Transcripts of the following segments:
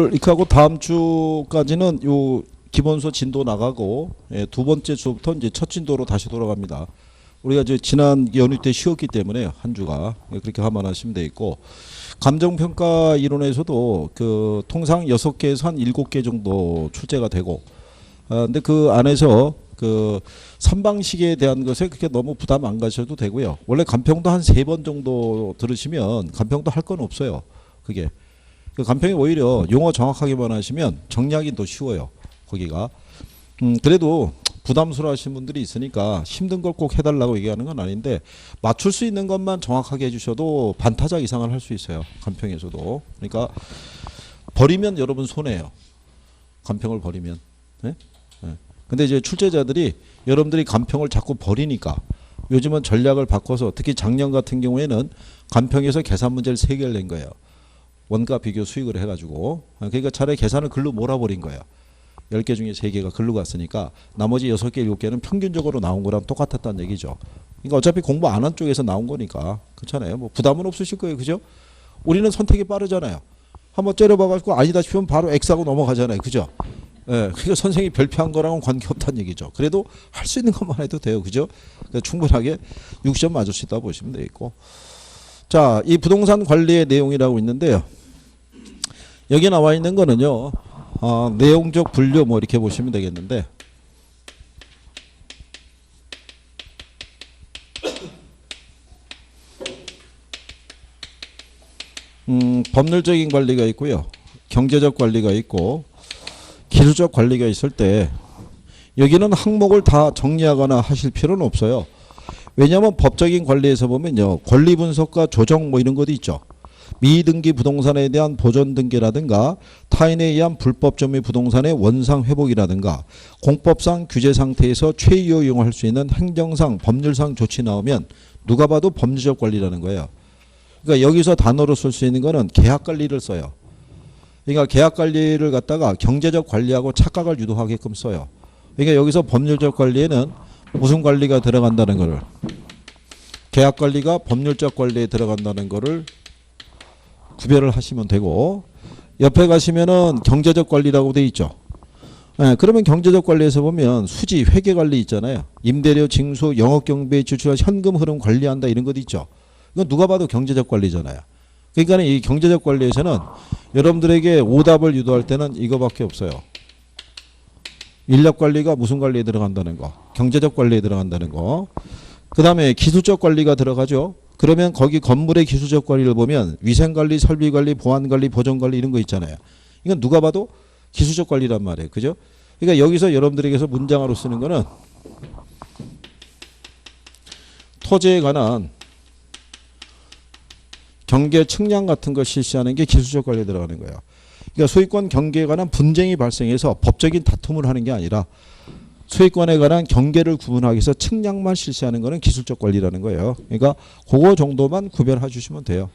오늘 이렇게 하고 다음 주까지는 요 기본서 진도 나가고, 예, 두 번째 주부터 이제 첫 진도로 다시 돌아갑니다. 우리가 이제 지난 연휴 때 쉬었기 때문에 한 주가, 예, 그렇게 감안하시면 돼 있고, 감정평가 이론에서도 그 통상 6개에서 한 7개 정도 출제가 되고, 근데 그 안에서 그 선방식에 대한 것에 그렇게 너무 부담 안 가셔도 되고요. 원래 간평도 한 3번 정도 들으시면 간평도 할 건 없어요. 그게. 그 간평이 오히려 용어 정확하게만 하시면 정리하기 더 쉬워요. 거기가. 그래도 부담스러워 하시는 분들이 있으니까 힘든 걸 꼭 해달라고 얘기하는 건 아닌데, 맞출 수 있는 것만 정확하게 해주셔도 반타작 이상을 할 수 있어요. 간평에서도. 그러니까 버리면 여러분 손해예요. 간평을 버리면. 네? 네. 근데 이제 출제자들이 여러분들이 간평을 자꾸 버리니까 요즘은 전략을 바꿔서, 특히 작년 같은 경우에는 간평에서 계산 문제를 3개를 낸 거예요. 원가 비교 수익을 해가지고. 그러니까 차라리 계산을 글로 몰아버린 거예요. 10개 중에 3개가 글로 갔으니까 나머지 6개, 7개는 평균적으로 나온 거랑 똑같았다는 얘기죠. 그러니까 어차피 공부 안 한 쪽에서 나온 거니까. 그렇잖아요. 뭐 부담은 없으실 거예요. 그죠? 우리는 선택이 빠르잖아요. 한번 째려봐가지고 아니다 싶으면 바로 X하고 넘어가잖아요. 그죠? 예, 그러니까 선생님이 별표한 거랑은 관계없다는 얘기죠. 그래도 할 수 있는 것만 해도 돼요. 그죠? 그러니까 충분하게 6점 맞을 수 있다고 보시면 되겠고. 자, 이 부동산 관리의 내용이라고 있는데요. 여기 나와 있는 거는요, 내용적 분류 뭐 이렇게 보시면 되겠는데, 법률적인 관리가 있고요, 경제적 관리가 있고, 기술적 관리가 있을 때 여기는 항목을 다 정리하거나 하실 필요는 없어요. 왜냐하면 법적인 관리에서 보면요, 권리 분석과 조정 뭐 이런 것도 있죠. 미등기 부동산에 대한 보존 등기라든가, 타인에 의한 불법 점유 부동산의 원상 회복이라든가, 공법상 규제 상태에서 최이호 이용할 수 있는 행정상 법률상 조치 나오면 누가 봐도 법률적 관리라는 거예요. 그러니까 여기서 단어로 쓸 수 있는 거는 계약 관리를 써요. 그러니까 계약 관리를 갖다가 경제적 관리하고 착각을 유도하게끔 써요. 그러니까 여기서 법률적 관리에는 무슨 관리가 들어간다는 거를, 계약 관리가 법률적 관리에 들어간다는 거를 구별을 하시면 되고, 옆에 가시면은 경제적 관리라고 돼 있죠. 네, 그러면 경제적 관리에서 보면 수지, 회계 관리 있잖아요. 임대료, 징수, 영업 경비에 지출한 현금 흐름 관리한다 이런 것도 있죠. 이건 누가 봐도 경제적 관리잖아요. 그러니까 이 경제적 관리에서는 여러분들에게 오답을 유도할 때는 이거밖에 없어요. 인력 관리가 무슨 관리에 들어간다는 거, 경제적 관리에 들어간다는 거. 그 다음에 기술적 관리가 들어가죠. 그러면 거기 건물의 기술적 관리를 보면 위생관리, 설비관리, 보안관리, 보존관리 이런 거 있잖아요. 이건 누가 봐도 기술적 관리란 말이에요. 그죠? 그러니까 여기서 여러분들에게서 문장으로 쓰는 거는 토지에 관한 경계 측량 같은 걸 실시하는 게 기술적 관리에 들어가는 거예요. 그러니까 소유권 경계에 관한 분쟁이 발생해서 법적인 다툼을 하는 게 아니라 소유권에 관한 경계를 구분하기 위해서 측량만 실시하는 것은 기술적 관리라는 거예요. 그러니까 그거 정도만 구별해 주시면 돼요.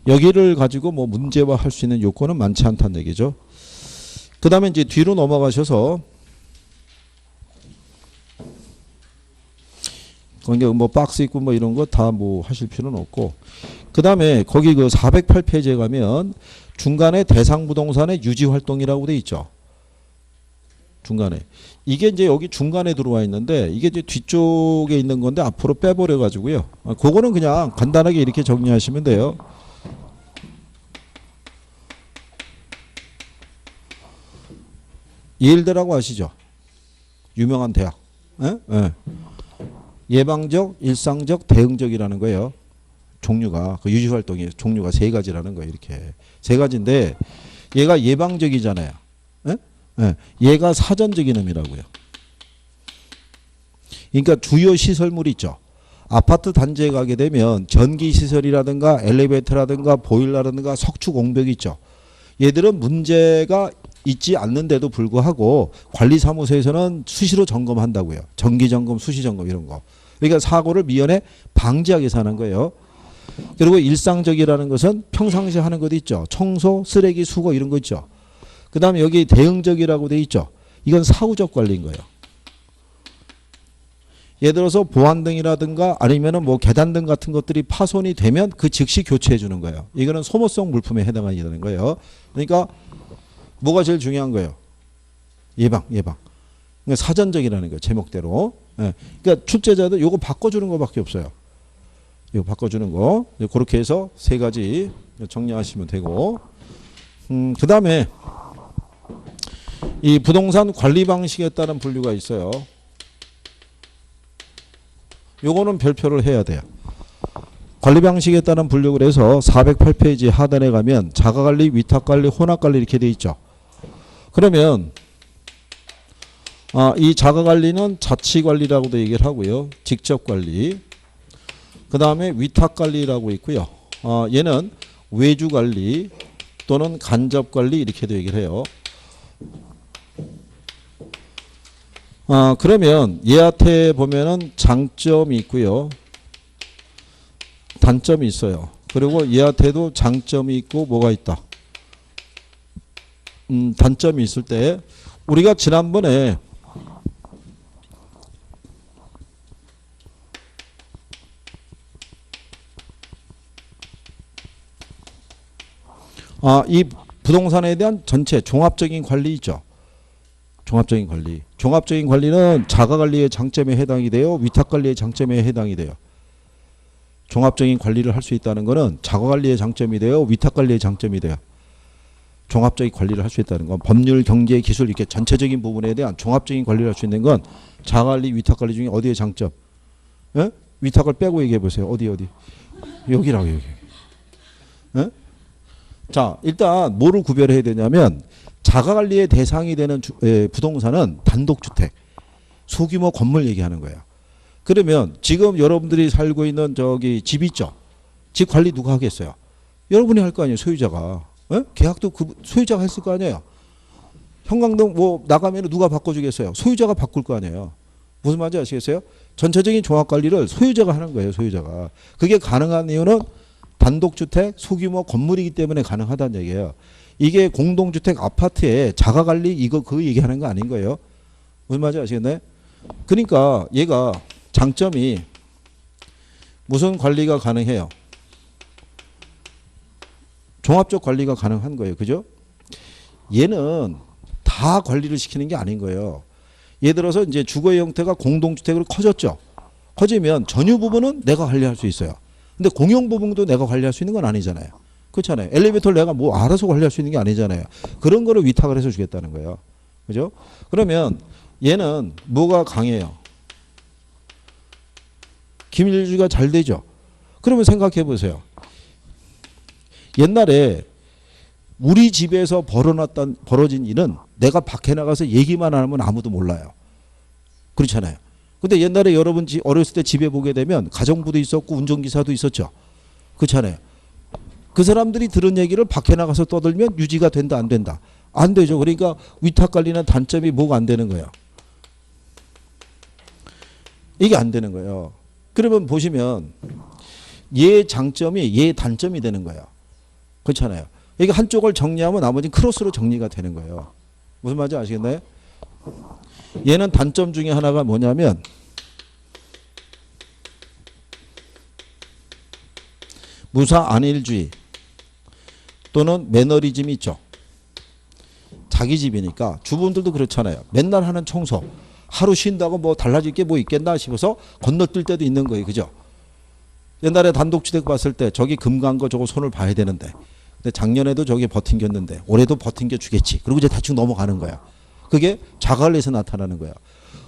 여기를 가지고 뭐 문제화할 수 있는 요건은 많지 않다는 얘기죠. 그 다음에 이제 뒤로 넘어가셔서, 그러니까 뭐 박스 있고 뭐 이런 거 다 뭐 하실 필요는 없고, 그 다음에 거기 그 408페이지에 가면 중간에 대상 부동산의 유지 활동이라고 돼 있죠. 중간에. 이게 이제 여기 중간에 들어와 있는데, 이게 이제 뒤쪽에 있는 건데 앞으로 빼버려 가지고요. 그거는 그냥 간단하게 이렇게 정리하시면 돼요. 예일대라고 아시죠? 유명한 대학. 예? 예. 예방적, 일상적, 대응적이라는 거예요. 종류가, 그 유지활동이 종류가 3가지라는 거예요. 이렇게 3가지인데 얘가 예방적이잖아요. 예? 예. 얘가 사전적인 의미라고요. 그러니까 주요 시설물이 있죠. 아파트 단지에 가게 되면 전기시설이라든가 엘리베이터라든가 보일러라든가 석축 공벽이 있죠. 얘들은 문제가 있지 않는데도 불구하고 관리사무소에서는 수시로 점검한다고요. 정기점검, 수시점검 이런 거. 그러니까 사고를 미연에 방지하기 위해서 하는 거예요. 그리고 일상적이라는 것은 평상시에 하는 것도 있죠. 청소, 쓰레기, 수거 이런 거 있죠. 그 다음에 여기 대응적이라고 돼 있죠. 이건 사후적 관리인 거예요. 예를 들어서 보안등이라든가 아니면은 뭐 계단등 같은 것들이 파손이 되면 그 즉시 교체해 주는 거예요. 이거는 소모성 물품에 해당하게 되는 거예요. 그러니까 뭐가 제일 중요한 거예요? 예방. 그러니까 사전적이라는 거예요. 제목대로. 예. 그러니까 출제자들 요거 바꿔주는 거밖에 없어요. 이거 바꿔주는 거. 그렇게 해서 세 가지 정리하시면 되고. 그 다음에 이 부동산 관리 방식에 따른 분류가 있어요. 요거는 별표를 해야 돼요. 관리 방식에 따른 분류를 해서 408페이지 하단에 가면 자가관리, 위탁관리, 혼합관리 이렇게 돼 있죠. 그러면 이 자가관리는 자치관리라고도 얘기를 하고요. 직접관리. 그 다음에 위탁관리라고 있고요. 얘는 외주관리 또는 간접관리 이렇게도 얘기를 해요. 그러면 얘한테 보면은 장점이 있고요. 단점이 있어요. 그리고 얘한테도 장점이 있고 뭐가 있다. 단점이 있을 때 우리가 지난번에 이 부동산에 대한 전체 종합적인 관리 있죠. 종합적인 관리. 종합적인 관리는 자가관리의 장점에 해당이 돼요. 위탁관리의 장점에 해당이 돼요. 종합적인 관리를 할 수 있다는 것은 자가관리의 장점이 돼요. 위탁관리의 장점이 돼요. 종합적인 관리를 할 수 있다는 건 법률, 경제, 기술 이렇게 전체적인 부분에 대한 종합적인 관리를 할 수 있는 건 자가관리, 위탁관리 중에 어디의 장점? 예? 위탁을 빼고 얘기해 보세요. 어디? 여기라고 여기. 예? 자, 일단 뭐를 구별해야 되냐면 자가관리의 대상이 되는 부동산은 단독주택, 소규모 건물 얘기하는 거예요. 그러면 지금 여러분들이 살고 있는 저기 집 있죠? 집 관리 누가 하겠어요? 여러분이 할 거 아니에요, 소유자가. 예? 계약도 그 소유자가 했을 거 아니에요. 형광등 뭐 나가면 누가 바꿔주겠어요? 소유자가 바꿀 거 아니에요. 무슨 말인지 아시겠어요? 전체적인 종합관리를 소유자가 하는 거예요, 소유자가. 그게 가능한 이유는 단독주택, 소규모 건물이기 때문에 가능하다는 얘기예요. 이게 공동주택 아파트에 자가관리 이거 그 얘기하는 거 아닌 거예요. 무슨 말인지 아시겠네? 그러니까 얘가 장점이 무슨 관리가 가능해요? 종합적 관리가 가능한 거예요. 그죠? 얘는 다 관리를 시키는 게 아닌 거예요. 예를 들어서 이제 주거의 형태가 공동주택으로 커졌죠. 커지면 전유 부분은 내가 관리할 수 있어요. 근데 공용 부분도 내가 관리할 수 있는 건 아니잖아요. 그렇잖아요. 엘리베이터를 내가 뭐 알아서 관리할 수 있는 게 아니잖아요. 그런 거를 위탁을 해서 주겠다는 거예요. 그죠? 그러면 얘는 뭐가 강해요? 기밀유지가 잘 되죠. 그러면 생각해 보세요. 옛날에 우리 집에서 벌어진 일은 내가 밖에 나가서 얘기만 하면 아무도 몰라요. 그렇잖아요. 근데 옛날에 여러분 어렸을 때 집에 보게 되면 가정부도 있었고 운전기사도 있었죠. 그렇잖아요. 그 사람들이 들은 얘기를 밖에 나가서 떠들면 유지가 된다 안 된다? 안 되죠. 그러니까 위탁관리는 단점이 뭐가 안 되는 거예요. 이게 안 되는 거예요. 그러면 보시면 얘 장점이 얘 단점이 되는 거예요. 그렇잖아요. 이게 한쪽을 정리하면 나머지는 크로스로 정리가 되는 거예요. 무슨 말인지 아시겠나요? 얘는 단점 중에 하나가 뭐냐면 무사 안일주의 또는 매너리즘이 있죠. 자기 집이니까 주부분들도 그렇잖아요. 맨날 하는 청소 하루 쉰다고 뭐 달라질 게 뭐 있겠나 싶어서 건너뛸 때도 있는 거예요. 그죠? 옛날에 단독주택 봤을 때 저기 금 간 거 저거 손을 봐야 되는데 근데 작년에도 저기 버틴겼는데 올해도 버틴겨 주겠지. 그리고 이제 대충 넘어가는 거야. 그게 자가관리에서 나타나는 거야.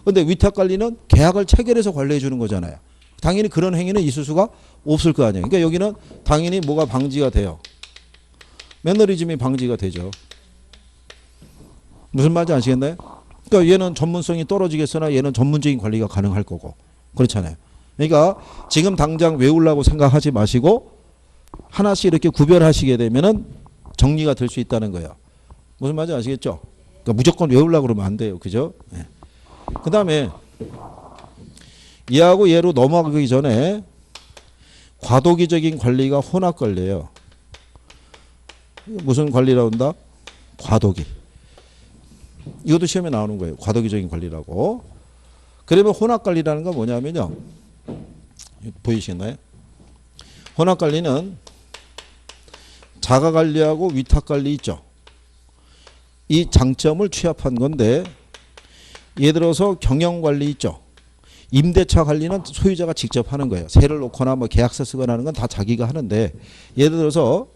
근데 위탁관리는 계약을 체결해서 관리해 주는 거잖아요. 당연히 그런 행위는 있을 수가 없을 거 아니에요. 그러니까 여기는 당연히 뭐가 방지가 돼요. 매너리즘이 방지가 되죠. 무슨 말인지 아시겠나요? 그러니까 얘는 전문성이 떨어지겠으나 얘는 전문적인 관리가 가능할 거고. 그렇잖아요. 그러니까 지금 당장 외우려고 생각하지 마시고 하나씩 이렇게 구별하시게 되면은 정리가 될 수 있다는 거예요. 무슨 말인지 아시겠죠? 그러니까 무조건 외우려고 그러면 안 돼요. 그죠? 네. 그 다음에 얘하고 얘로 넘어가기 전에 과도기적인 관리가 혼합관리예요. 무슨 관리라고 한다? 과도기. 이것도 시험에 나오는 거예요. 과도기적인 관리라고. 그러면 혼합관리라는 건 뭐냐면요. 보이시나요? 혼합관리는 자가관리하고 위탁관리 있죠. 이 장점을 취합한 건데 예를 들어서 경영관리 있죠. 임대차 관리는 소유자가 직접 하는 거예요. 세를 놓거나 뭐 계약서 쓰거나 하는 건 다 자기가 하는데 예를 들어서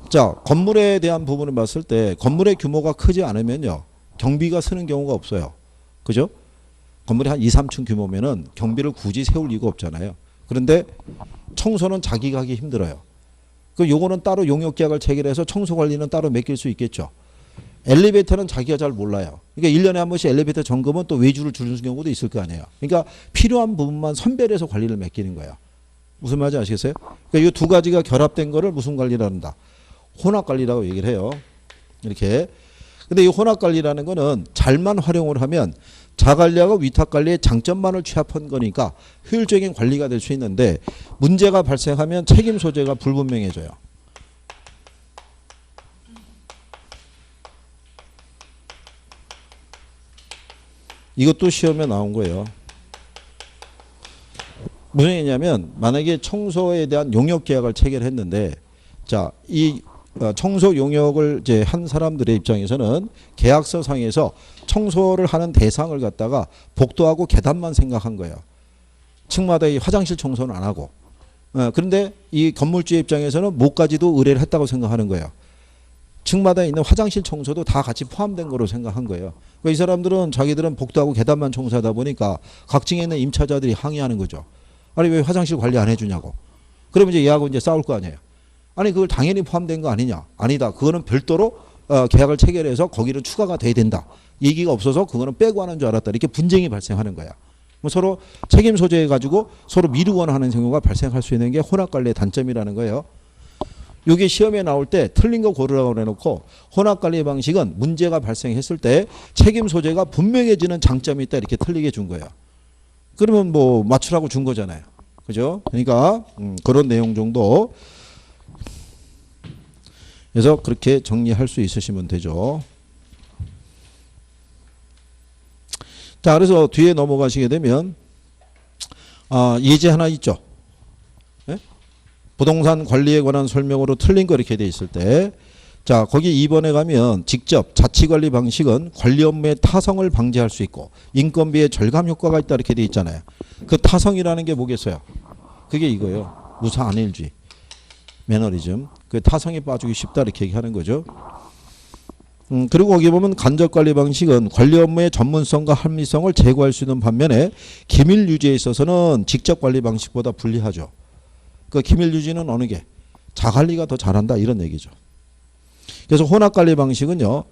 자, 건물에 대한 부분을 봤을 때 건물의 규모가 크지 않으면요. 경비가 쓰는 경우가 없어요. 그죠? 건물이 한 2, 3층 규모면은 경비를 굳이 세울 이유가 없잖아요. 그런데 청소는 자기가 하기 힘들어요. 그 요거는 따로 용역계약을 체결해서 청소 관리는 따로 맡길 수 있겠죠. 엘리베이터는 자기가 잘 몰라요. 그러니까 1년에 한 번씩 엘리베이터 점검은 또 외주를 주는 경우도 있을 거 아니에요. 그러니까 필요한 부분만 선별해서 관리를 맡기는 거예요. 무슨 말인지 아시겠어요? 그러니까 이 두 가지가 결합된 거를 무슨 관리를 한다? 혼합관리라고 얘기를 해요. 이렇게. 근데 이 혼합관리라는 거는 잘만 활용을 하면 자관리하고 위탁관리의 장점만을 취합한 거니까 효율적인 관리가 될 수 있는데 문제가 발생하면 책임 소재가 불분명해져요. 이것도 시험에 나온 거예요. 무슨 얘기냐면 만약에 청소에 대한 용역 계약을 체결했는데 자, 이 청소 용역을 이제 한 사람들의 입장에서는 계약서 상에서 청소를 하는 대상을 갖다가 복도하고 계단만 생각한 거예요. 층마다 이 화장실 청소는 안 하고. 그런데 이 건물주의 입장에서는 뭐까지도 의뢰를 했다고 생각하는 거예요. 층마다 있는 화장실 청소도 다 같이 포함된 거로 생각한 거예요. 그러니까 이 사람들은 자기들은 복도하고 계단만 청소하다 보니까 각 층에 있는 임차자들이 항의하는 거죠. 아니 왜 화장실 관리 안 해주냐고. 그러면 이제 얘하고 이제 싸울 거 아니에요. 아니 그걸 당연히 포함된 거 아니냐. 아니다. 그거는 별도로 계약을 체결해서 거기는 추가가 돼야 된다. 얘기가 없어서 그거는 빼고 하는 줄 알았다. 이렇게 분쟁이 발생하는 거야. 서로 책임 소재해 가지고 서로 미루거나 하는 경우가 발생할 수 있는 게 혼합관리의 단점이라는 거예요. 이게 시험에 나올 때 틀린 거 고르라고 해놓고 혼합관리 방식은 문제가 발생했을 때 책임 소재가 분명해지는 장점이 있다. 이렇게 틀리게 준 거예요. 그러면 뭐 맞추라고 준 거잖아요. 그죠? 그러니까 그런 내용 정도. 그래서 그렇게 정리할 수 있으시면 되죠. 자, 그래서 뒤에 넘어가시게 되면 예제 하나 있죠. 네? 부동산 관리에 관한 설명으로 틀린 거 이렇게 돼 있을 때 자, 거기 2번에 가면 직접 자치관리 방식은 관리 업무의 타성을 방지할 수 있고 인건비의 절감 효과가 있다 이렇게 돼 있잖아요. 그 타성이라는 게 뭐겠어요? 그게 이거예요. 무사 안일주의. 매너리즘. 그 타성에 빠지기 쉽다 이렇게 얘기하는 거죠. 그리고 거기 보면 간접관리 방식은 관리 업무의 전문성과 합리성을 제고할 수 있는 반면에 기밀 유지에 있어서는 직접 관리 방식보다 불리하죠. 그 기밀 유지는 어느 게? 자관리가 더 잘한다 이런 얘기죠. 그래서 혼합관리 방식은요.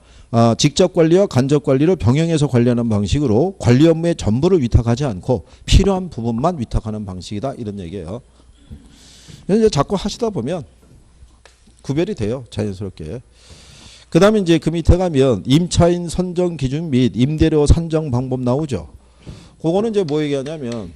직접 관리와 간접 관리를 병행해서 관리하는 방식으로 관리 업무의 전부를 위탁하지 않고 필요한 부분만 위탁하는 방식이다 이런 얘기예요. 이제 자꾸 하시다 보면 구별이 돼요. 자연스럽게. 그 다음에 이제 그 밑에 가면 임차인 선정 기준 및 임대료 산정 방법 나오죠. 그거는 이제 뭐 얘기하냐면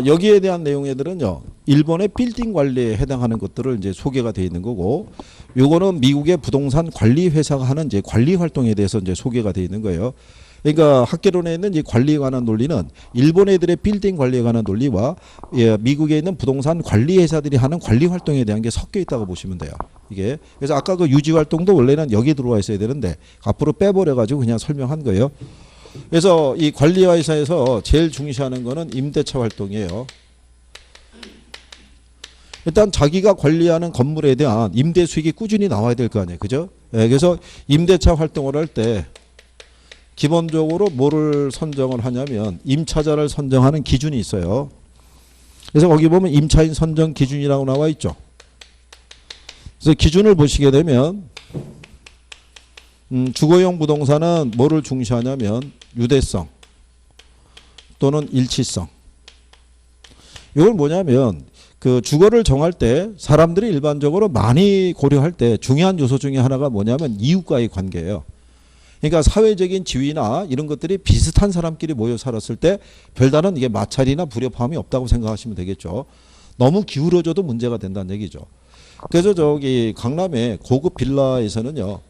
여기에 대한 내용들은요. 일본의 빌딩 관리에 해당하는 것들을 이제 소개가 되어 있는 거고, 요거는 미국의 부동산 관리 회사가 하는 이제 관리 활동에 대해서 이제 소개가 되어 있는 거예요. 그러니까 학계론에 있는 이 관리에 관한 논리는 일본 애들의 빌딩 관리에 관한 논리와 미국에 있는 부동산 관리 회사들이 하는 관리 활동에 대한 게 섞여 있다고 보시면 돼요. 이게 그래서 아까 그 유지 활동도 원래는 여기 들어와 있어야 되는데 앞으로 빼버려 가지고 그냥 설명한 거예요. 그래서 이 관리 회사에서 제일 중시하는 거는 임대차 활동이에요. 일단 자기가 관리하는 건물에 대한 임대 수익이 꾸준히 나와야 될 거 아니에요. 그죠? 네, 그래서 임대차 활동을 할 때 기본적으로 뭐를 선정을 하냐면 임차자를 선정하는 기준이 있어요. 그래서 거기 보면 임차인 선정 기준이라고 나와 있죠. 그래서 기준을 보시게 되면 주거용 부동산은 뭐를 중시하냐면 유대성 또는 일치성. 이건 뭐냐면 그 주거를 정할 때 사람들이 일반적으로 많이 고려할 때 중요한 요소 중에 하나가 뭐냐면 이웃과의 관계예요. 그러니까 사회적인 지위나 이런 것들이 비슷한 사람끼리 모여 살았을 때 별다른 이게 마찰이나 불협화음이 없다고 생각하시면 되겠죠. 너무 기울어져도 문제가 된다는 얘기죠. 그래서 저기 강남의 고급 빌라에서는요,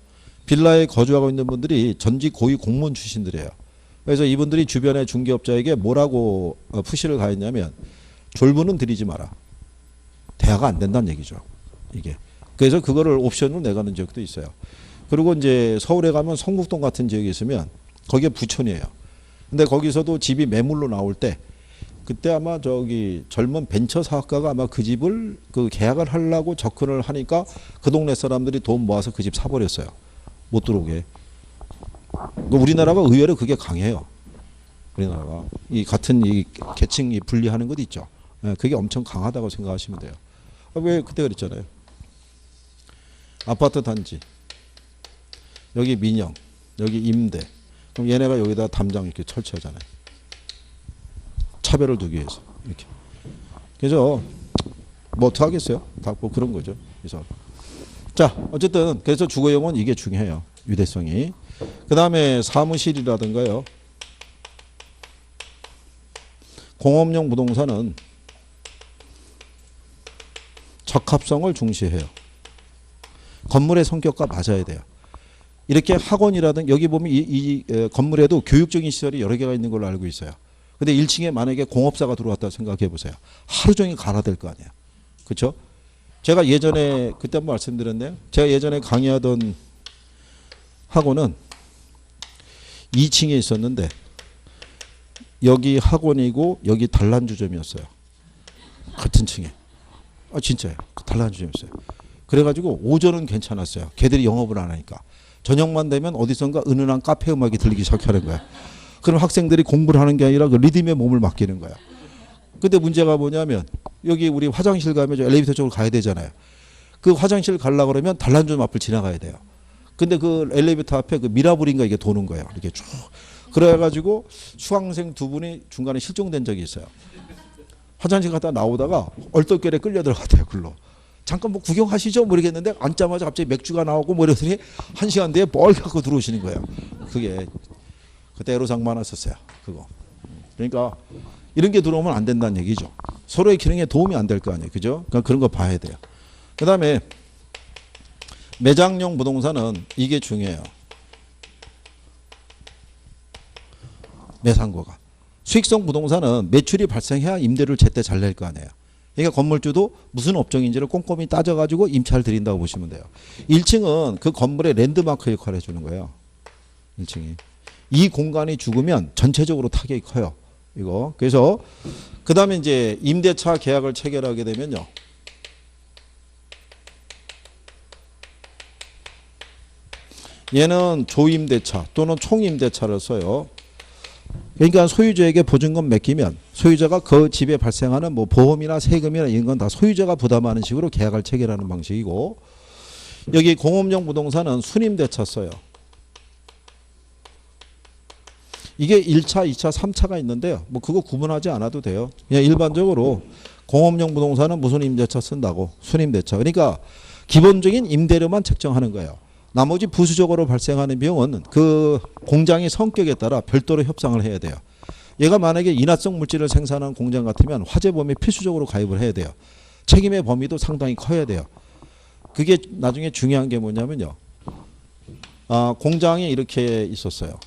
빌라에 거주하고 있는 분들이 전직 고위 공무원 출신들이에요. 그래서 이분들이 주변의 중개업자에게 뭐라고 푸시를 가했냐면, 졸부는 들이지 마라. 대화가 안 된다는 얘기죠. 이게. 그래서 그거를 옵션으로 내가는 지역도 있어요. 그리고 이제 서울에 가면 성북동 같은 지역이 있으면 거기에 부촌이에요. 근데 거기서도 집이 매물로 나올 때 그때 아마 저기 젊은 벤처 사업가가 아마 그 집을 그 계약을 하려고 접근을 하니까 그 동네 사람들이 돈 모아서 그 집 사버렸어요. 못 들어오게. 우리나라가 의외로 그게 강해요. 우리나라가 이 같은 이 계층이 분리하는 것 있죠. 그게 엄청 강하다고 생각하시면 돼요. 왜 그때 그랬잖아요. 아파트 단지, 여기 민영, 여기 임대. 그럼 얘네가 여기다 담장 이렇게 설치하잖아요. 차별을 두기 위해서 이렇게. 그래서 뭐 어떻게 하겠어요? 다 뭐 그런 거죠. 그래서 자 어쨌든 그래서 주거용은 이게 중요해요. 유대성이. 그 다음에 사무실이라든가요. 공업용 부동산은 적합성을 중시해요. 건물의 성격과 맞아야 돼요. 이렇게 학원이라든 여기 보면 이 건물에도 교육적인 시설이 여러 개가 있는 걸로 알고 있어요. 근데 1층에 만약에 공업사가 들어왔다 생각해 보세요. 하루 종일 갈아댈 거 아니에요. 그렇죠? 제가 예전에 그때 한번 말씀드렸네요. 제가 예전에 강의하던 학원은 2층에 있었는데 여기 학원이고 여기 단란주점이었어요. 같은 층에. 아 진짜요. 단란주점이었어요. 그래가지고 오전은 괜찮았어요. 걔들이 영업을 안 하니까. 저녁만 되면 어디선가 은은한 카페 음악이 들리기 시작하는 거야. 그럼 학생들이 공부를 하는 게 아니라 그 리듬에 몸을 맡기는 거야. 근데 문제가 뭐냐면 여기 우리 화장실 가면 저 엘리베이터 쪽으로 가야 되잖아요. 그 화장실 가려고 그러면 단란주점 앞을 지나가야 돼요. 근데 그 엘리베이터 앞에 그 미라블인가 이게 도는 거예요. 이렇게 쭉. 그래가지고 수강생 두 분이 중간에 실종된 적이 있어요. 화장실 갔다 나오다가 얼떨결에 끌려 들어갔대요. 글로. 잠깐 뭐 구경하시죠? 모르겠는데 앉자마자 갑자기 맥주가 나오고 뭐 이러더니 1시간 뒤에 뭘 갖고 들어오시는 거예요. 그게 그때 애로사항 많았었어요. 그거. 그러니까 이런 게 들어오면 안 된다는 얘기죠. 서로의 기능에 도움이 안 될 거 아니에요. 그죠? 그러니까 그런 거 봐야 돼요. 그 다음에 매장용 부동산은 이게 중요해요. 매상고가. 수익성 부동산은 매출이 발생해야 임대료를 제때 잘 낼 거 아니에요. 그러니까 건물주도 무슨 업종인지를 꼼꼼히 따져가지고 임차를 드린다고 보시면 돼요. 1층은 그 건물의 랜드마크 역할을 해주는 거예요. 1층이. 이 공간이 죽으면 전체적으로 타격이 커요. 이거. 그래서 그 다음에 이제 임대차 계약을 체결하게 되면요. 얘는 조임대차 또는 총임대차를 써요. 그러니까 소유주에게 보증금 맡기면 소유자가 그 집에 발생하는 뭐 보험이나 세금이나 이런 건 다 소유자가 부담하는 식으로 계약을 체결하는 방식이고, 여기 공업용 부동산은 순임대차 써요. 이게 1차, 2차, 3차가 있는데요. 뭐 그거 구분하지 않아도 돼요. 그냥 일반적으로 공업용 부동산은 무슨 임대차 쓴다고 순임대차. 그러니까 기본적인 임대료만 책정하는 거예요. 나머지 부수적으로 발생하는 비용은 그 공장의 성격에 따라 별도로 협상을 해야 돼요. 얘가 만약에 인화성 물질을 생산하는 공장 같으면 화재보험에 필수적으로 가입을 해야 돼요. 책임의 범위도 상당히 커야 돼요. 그게 나중에 중요한 게 뭐냐면요. 공장이 이렇게 있었어요.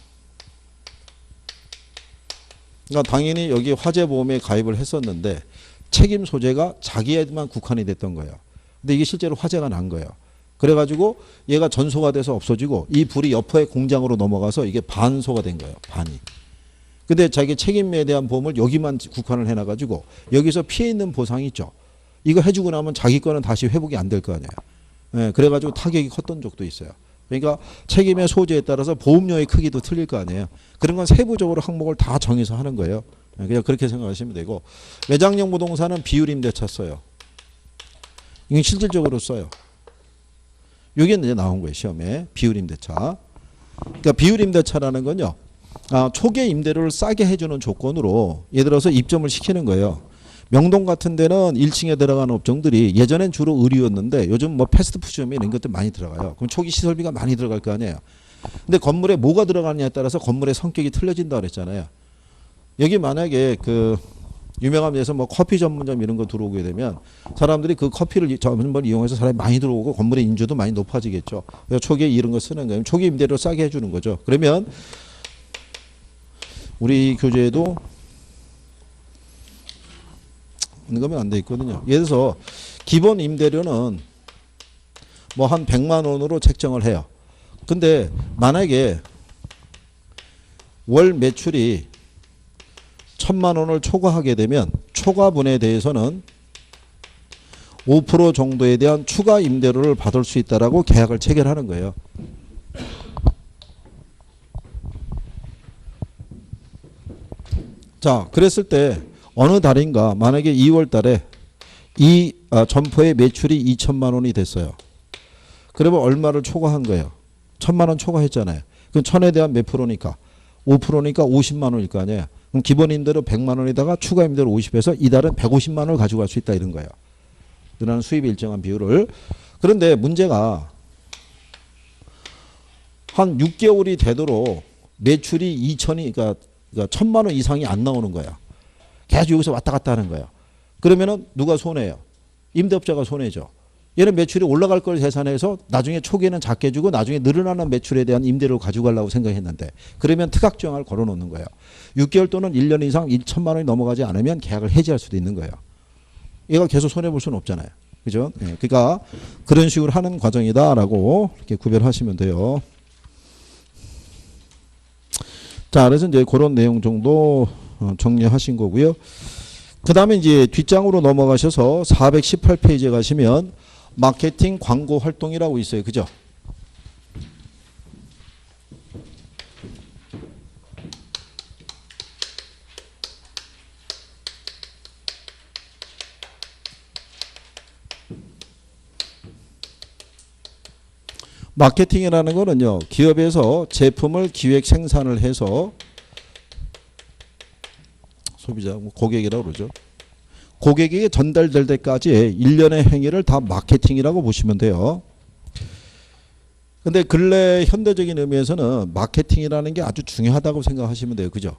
그러니까 당연히 여기 화재보험에 가입을 했었는데 책임 소재가 자기에만 국한이 됐던 거예요. 근데 이게 실제로 화재가 난 거예요. 그래가지고 얘가 전소가 돼서 없어지고 이 불이 옆의 공장으로 넘어가서 이게 반소가 된 거예요. 반이. 근데 자기 책임에 대한 보험을 여기만 국한을 해놔가지고 여기서 피해 있는 보상이 있죠. 이거 해주고 나면 자기 거는 다시 회복이 안 될 거 아니에요. 예, 그래가지고 타격이 컸던 적도 있어요. 그러니까 책임의 소재에 따라서 보험료의 크기도 틀릴 거 아니에요. 그런 건 세부적으로 항목을 다 정해서 하는 거예요. 예, 그냥 그렇게 생각하시면 되고, 매장용 부동산은 비율임대차 써요. 이건 실질적으로 써요. 이게 이제 나온 거예요. 시험에. 비율임대차. 그러니까 비율임대차라는 건요. 초기에 임대료를 싸게 해주는 조건으로 예를 들어서 입점을 시키는 거예요. 명동 같은 데는 1층에 들어가는 업종들이 예전엔 주로 의류였는데 요즘 뭐 패스트푸드점 이런 것들 많이 들어가요. 그럼 초기 시설비가 많이 들어갈 거 아니에요. 근데 건물에 뭐가 들어가느냐에 따라서 건물의 성격이 틀려진다 그랬잖아요. 여기 만약에 그 유명한 데서 뭐 커피 전문점 이런 거 들어오게 되면 사람들이 그 커피를 전문점을 이용해서 사람이 많이 들어오고 건물의 인주도 많이 높아지겠죠. 그래서 초기에 이런 거 쓰는 거예요. 초기 임대료 싸게 해주는 거죠. 그러면 우리 교재에도 언급이 안 돼 있거든요. 예를 들어서 기본 임대료는 뭐 한 100만 원으로 책정을 해요. 근데 만약에 월 매출이 1000만 원을 초과하게 되면 초과분에 대해서는 5% 정도에 대한 추가 임대료를 받을 수 있다라고 계약을 체결하는 거예요. 자, 그랬을 때 어느 달인가 만약에 2월 달에 이 점포의 매출이 2천만 원이 됐어요. 그러면 얼마를 초과한 거예요? 1000만 원 초과했잖아요. 그럼 1000에 대한 몇 프로니까? 5%니까 50만 원일 거 아니에요. 그럼 기본 임대료 100만 원에다가 추가 임대료 50해서 이달은 150만 원을 가져갈 수 있다 이런 거예요. 늘어나는 수입의 일정한 비율을. 그런데 문제가 한 6개월이 되도록 매출이 2천이 그러니까 1000만 원 이상이 안 나오는 거야. 계속 여기서 왔다 갔다 하는 거예요. 그러면은 누가 손해요? 임대업자가 손해죠. 얘는 매출이 올라갈 걸 계산해서 나중에 초기에는 작게 주고 나중에 늘어나는 매출에 대한 임대료를 가져가려고 생각했는데 그러면 특약조항을 걸어놓는 거예요. 6개월 또는 1년 이상 1천만 원이 넘어가지 않으면 계약을 해지할 수도 있는 거예요. 얘가 계속 손해볼 수는 없잖아요. 그죠? 예, 그러니까 그런 식으로 하는 과정이다라고 이렇게 구별하시면 돼요. 자, 그래서 이제 그런 내용 정도 정리하신 거고요. 그 다음에 이제 뒷장으로 넘어가셔서 418페이지에 가시면 마케팅 광고 활동이라고 있어요. 그죠? 마케팅이라는 거는요, 기업에서 제품을 기획 생산을 해서 소비자, 고객이라고 그러죠. 고객에게 전달될 때까지의 일련의 행위를 다 마케팅이라고 보시면 돼요. 근데 근래 현대적인 의미에서는 마케팅이라는 게 아주 중요하다고 생각하시면 돼요. 그죠?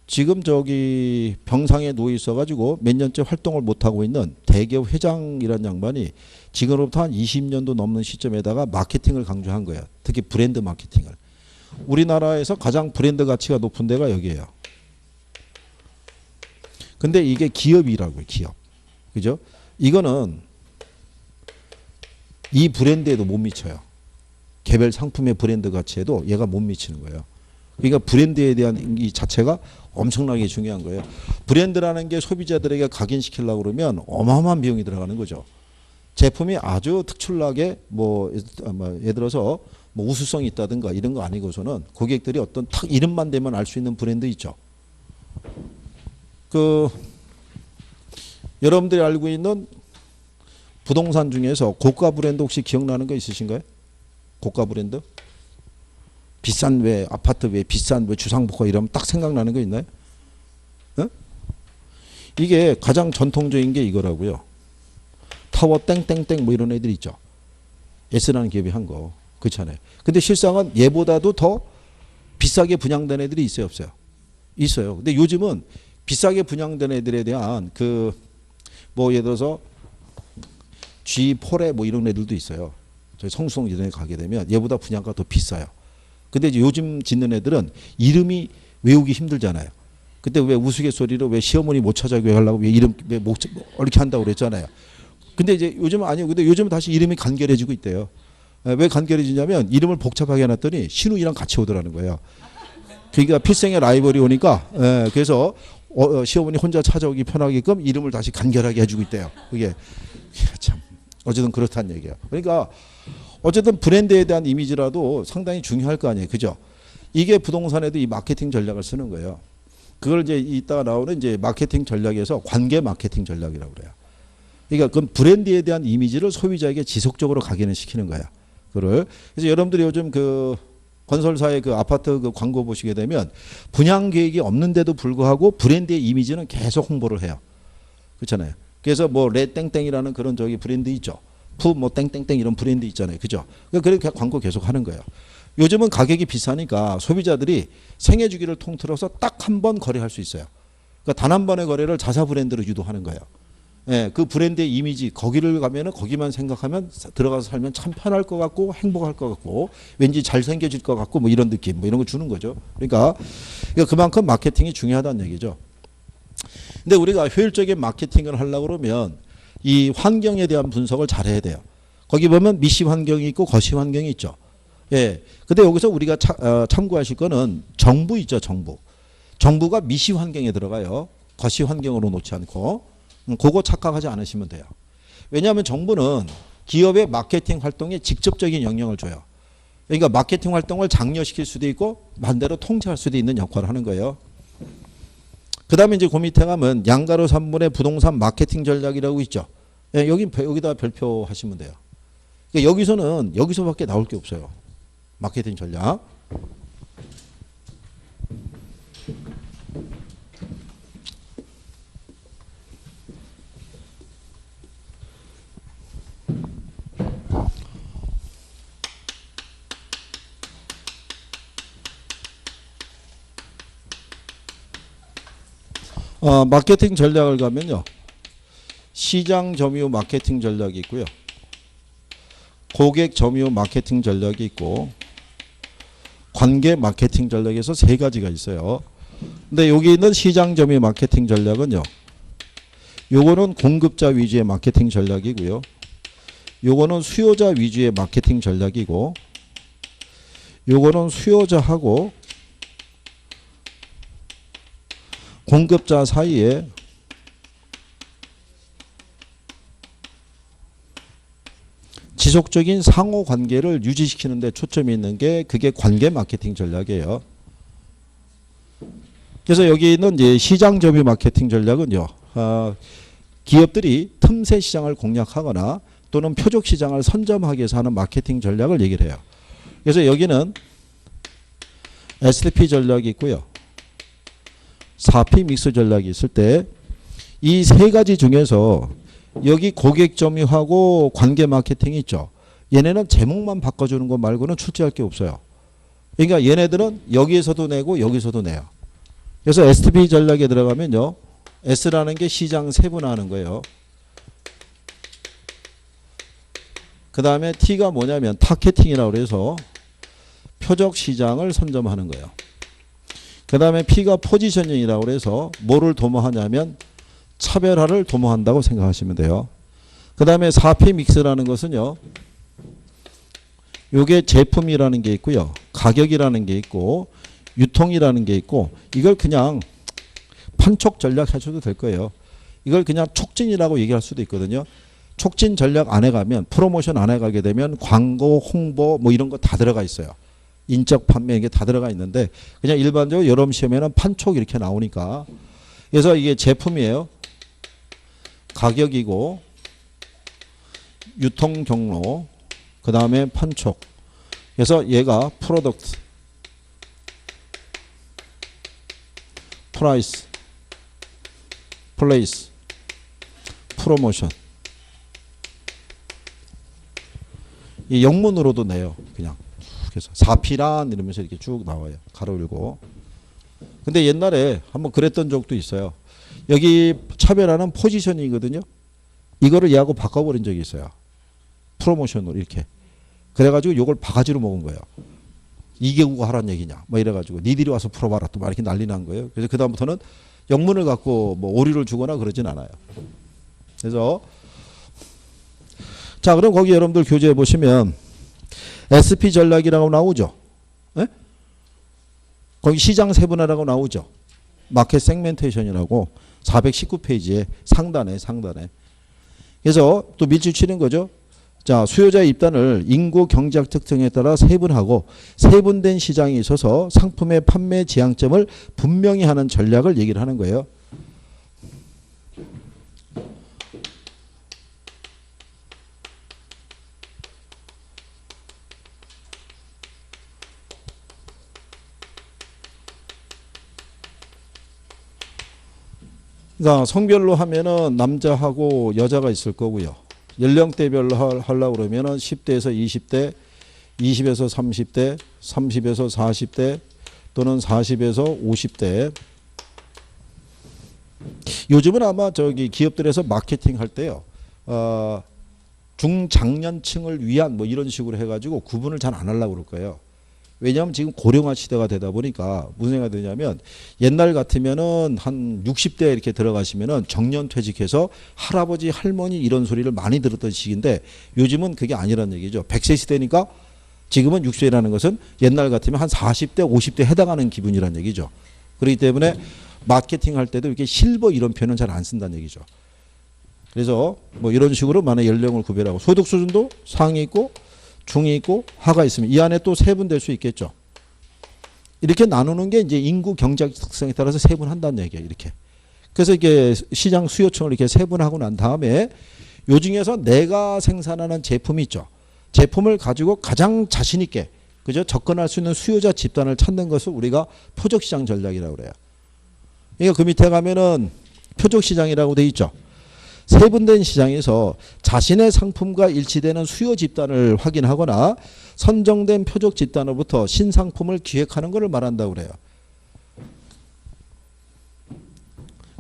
지금 저기 병상에 누워 있어가지고 몇 년째 활동을 못하고 있는 대기업 회장이라는 양반이 지금으로부터 한 20년도 넘는 시점에다가 마케팅을 강조한 거예요. 특히 브랜드 마케팅을. 우리나라에서 가장 브랜드 가치가 높은 데가 여기예요. 근데 이게 기업이라고요. 기업. 그죠? 이거는 이 브랜드에도 못 미쳐요. 개별 상품의 브랜드 가치에도 얘가 못 미치는 거예요. 그러니까 브랜드에 대한 이 자체가 엄청나게 중요한 거예요. 브랜드라는 게 소비자들에게 각인시키려고 그러면 어마어마한 비용이 들어가는 거죠. 제품이 아주 특출나게 예를 들어서 뭐 우수성이 있다든가 이런 거 아니고서는 고객들이 어떤 탁 이름만 대면 알 수 있는 브랜드 있죠. 여러분들이 알고 있는 부동산 중에서 고가 브랜드 혹시 기억나는 거 있으신가요? 고가 브랜드? 비싼 왜 아파트 왜 비싼 왜 주상복합 이러면 딱 생각나는 거 있나요? 어? 이게 가장 전통적인 게 이거라고요. 타워 땡땡땡 뭐 이런 애들 있죠. S라는 기업이 한 거. 그렇잖아요. 근데 실상은 얘보다도 더 비싸게 분양된 애들이 있어요, 없어요? 있어요. 근데 요즘은 비싸게 분양된 애들에 대한 예를 들어서 G4래 뭐 이런 애들도 있어요. 저희 성수동 이런 데 가게 되면 얘보다 분양가 더 비싸요. 근데 이제 요즘 짓는 애들은 이름이 외우기 힘들잖아요. 그때 왜 우스갯소리로 왜 시어머니 못 찾아게 하려고 왜 이름 왜 이렇게 한다고 그랬잖아요. 근데 이제 요즘은 아니요. 근데 요즘은 다시 이름이 간결해지고 있대요. 왜 간결해지냐면 이름을 복잡하게 해놨더니 신우이랑 같이 오더라는 거예요. 그러니까 필생의 라이벌이 오니까 그래서 시어머니 혼자 찾아오기 편하게끔 이름을 다시 간결하게 해주고 있대요. 그게 참 어쨌든 그렇다는 얘기예요. 그러니까 어쨌든 브랜드에 대한 이미지라도 상당히 중요할 거 아니에요. 그죠? 이게 부동산에도 이 마케팅 전략을 쓰는 거예요. 그걸 이제 이따가 나오는 이제 마케팅 전략에서 관계 마케팅 전략이라고 그래요. 그러니까 그건 브랜드에 대한 이미지를 소비자에게 지속적으로 각인을 시키는 거야. 그래서 여러분들이 요즘 건설사의 아파트 광고 보시게 되면 분양 계획이 없는데도 불구하고 브랜드의 이미지는 계속 홍보를 해요. 그렇잖아요. 그래서 레땡땡이라는 그런 브랜드 있죠. 푸 땡땡땡 이런 브랜드 있잖아요. 그죠? 그렇게 광고 계속 하는 거예요. 요즘은 가격이 비싸니까 소비자들이 생애 주기를 통틀어서 딱 한 번 거래할 수 있어요. 그러니까 단 한 번의 거래를 자사 브랜드로 유도하는 거예요. 예, 그 브랜드의 이미지 거기를 가면은 거기만 생각하면 들어가서 살면 참 편할 것 같고 행복할 것 같고 왠지 잘생겨질 것 같고 뭐 이런 느낌 뭐 이런 거 주는 거죠. 그러니까 그만큼 마케팅이 중요하다는 얘기죠. 근데 우리가 효율적인 마케팅을 하려고 그러면 이 환경에 대한 분석을 잘 해야 돼요. 거기 보면 미시 환경이 있고 거시 환경이 있죠. 예. 근데 여기서 우리가 참고하실 거는 정부 있죠, 정부. 정부가 미시 환경에 들어가요. 거시 환경으로 놓지 않고. 그거 착각하지 않으시면 돼요. 왜냐하면 정부는 기업의 마케팅 활동에 직접적인 영향을 줘요. 그러니까 마케팅 활동을 장려시킬 수도 있고 반대로 통제할 수도 있는 역할을 하는 거예요. 그 다음에 이제 그 밑에 가면 양가로 3분의 부동산 마케팅 전략이라고 있죠. 예, 여기다 별표 하시면 돼요. 그러니까 여기서밖에 나올 게 없어요. 마케팅 전략. 마케팅 전략을 가면요. 시장 점유 마케팅 전략이 있고요. 고객 점유 마케팅 전략이 있고 관계 마케팅 전략에서 세 가지가 있어요. 근데 여기 있는 시장 점유 마케팅 전략은요. 요거는 공급자 위주의 마케팅 전략이고요. 요거는 수요자 위주의 마케팅 전략이고 요거는 수요자하고 공급자 사이에 지속적인 상호 관계를 유지시키는 데 초점이 있는 게 그게 관계 마케팅 전략이에요. 그래서 여기 있는 이제 시장 점유 마케팅 전략은요. 기업들이 틈새 시장을 공략하거나 또는 표적 시장을 선점하기 위해서 하는 마케팅 전략을 얘기를 해요. 그래서 여기는 SDP 전략이 있고요. 4P 믹스 전략이 있을 때 이 세 가지 중에서 여기 고객 점유하고 관계 마케팅이 있죠. 얘네는 제목만 바꿔주는 것 말고는 출제할 게 없어요. 그러니까 얘네들은 여기에서도 내고 여기서도 내요. 그래서 SDP 전략에 들어가면요. S라는 게 시장 세분화하는 거예요. 그 다음에 T가 뭐냐면 타겟팅이라고 해서 표적 시장을 선점하는 거예요. 그 다음에 P가 포지셔닝이라고 해서 뭐를 도모하냐면 차별화를 도모한다고 생각하시면 돼요. 그 다음에 4P 믹스라는 것은요. 요게 제품이라는 게 있고요. 가격이라는 게 있고 유통이라는 게 있고 이걸 그냥 판촉 전략 하셔도 될 거예요. 이걸 그냥 촉진이라고 얘기할 수도 있거든요. 촉진 전략 안에 가면 프로모션 안에 가게 되면 광고, 홍보 뭐 이런 거 다 들어가 있어요. 인적 판매 이게 다 들어가 있는데 그냥 일반적으로 여러분 시험에는 판촉 이렇게 나오니까 그래서 이게 제품이에요. 가격이고 유통 경로 그 다음에 판촉 그래서 얘가 프로덕트 프라이스 플레이스 프로모션 이 영문으로도 내요. 그냥 그래서 4P란 이러면서 이렇게 쭉 나와요. 가로 열고. 근데 옛날에 한번 그랬던 적도 있어요. 여기 차별화는 포지셔닝이거든요. 이거를 얘하고 바꿔버린 적이 있어요. 프로모션으로 이렇게. 그래가지고 이걸 바가지로 먹은 거예요. 이개국어 하란 얘기냐. 뭐 이래가지고 니들이 와서 풀어봐라. 또 막 이렇게 난리 난 거예요. 그래서 그다음부터는 영문을 갖고 뭐 오류를 주거나 그러진 않아요. 그래서 자 그럼 거기 여러분들 교재에 보시면 SP 전략이라고 나오죠. 네? 거기 시장 세분화라고 나오죠. 마켓 세그멘테이션이라고 419페이지에 상단에. 그래서 또 밀집 치는 거죠. 자, 수요자의 입단을 인구 경제학 특성에 따라 세분하고 세분된 시장이 있어서 상품의 판매 지향점을 분명히 하는 전략을 얘기를 하는 거예요. 그러니까 성별로 하면은 남자하고 여자가 있을 거고요. 연령대별로 하려고 그러면은 10대에서 20대, 20에서 30대, 30에서 40대 또는 40에서 50대. 요즘은 아마 저기 기업들에서 마케팅 할 때요. 중장년층을 위한 뭐 이런 식으로 해가지고 구분을 잘 안 하려고 그럴 거예요. 왜냐하면 지금 고령화 시대가 되다 보니까 무슨 생각이 드냐면 옛날 같으면은 한 60대 이렇게 들어가시면은 정년퇴직해서 할아버지 할머니 이런 소리를 많이 들었던 시기인데 요즘은 그게 아니란 얘기죠. 100세 시대니까 지금은 60세라는 것은 옛날 같으면 한 40대 50대 해당하는 기분이란 얘기죠. 그렇기 때문에 마케팅 할 때도 이렇게 실버 이런 표현은 잘 안 쓴다는 얘기죠. 그래서 뭐 이런 식으로 만약 연령을 구별하고 소득 수준도 상이 있고 중이 있고 하가 있으면 이 안에 또 세분될 수 있겠죠. 이렇게 나누는 게 이제 인구 경제학 특성에 따라서 세분한다는 얘기예요. 이렇게. 그래서 이게 시장 수요층을 이렇게 세분하고 난 다음에 요 중에서 내가 생산하는 제품이 있죠. 제품을 가지고 가장 자신 있게 그죠? 접근할 수 있는 수요자 집단을 찾는 것을 우리가 표적 시장 전략이라고 그래요. 그러니까 그 밑에 가면은 표적 시장이라고 돼 있죠. 세분된 시장에서 자신의 상품과 일치되는 수요 집단을 확인하거나 선정된 표적 집단으로부터 신상품을 기획하는 것을 말한다고 그래요.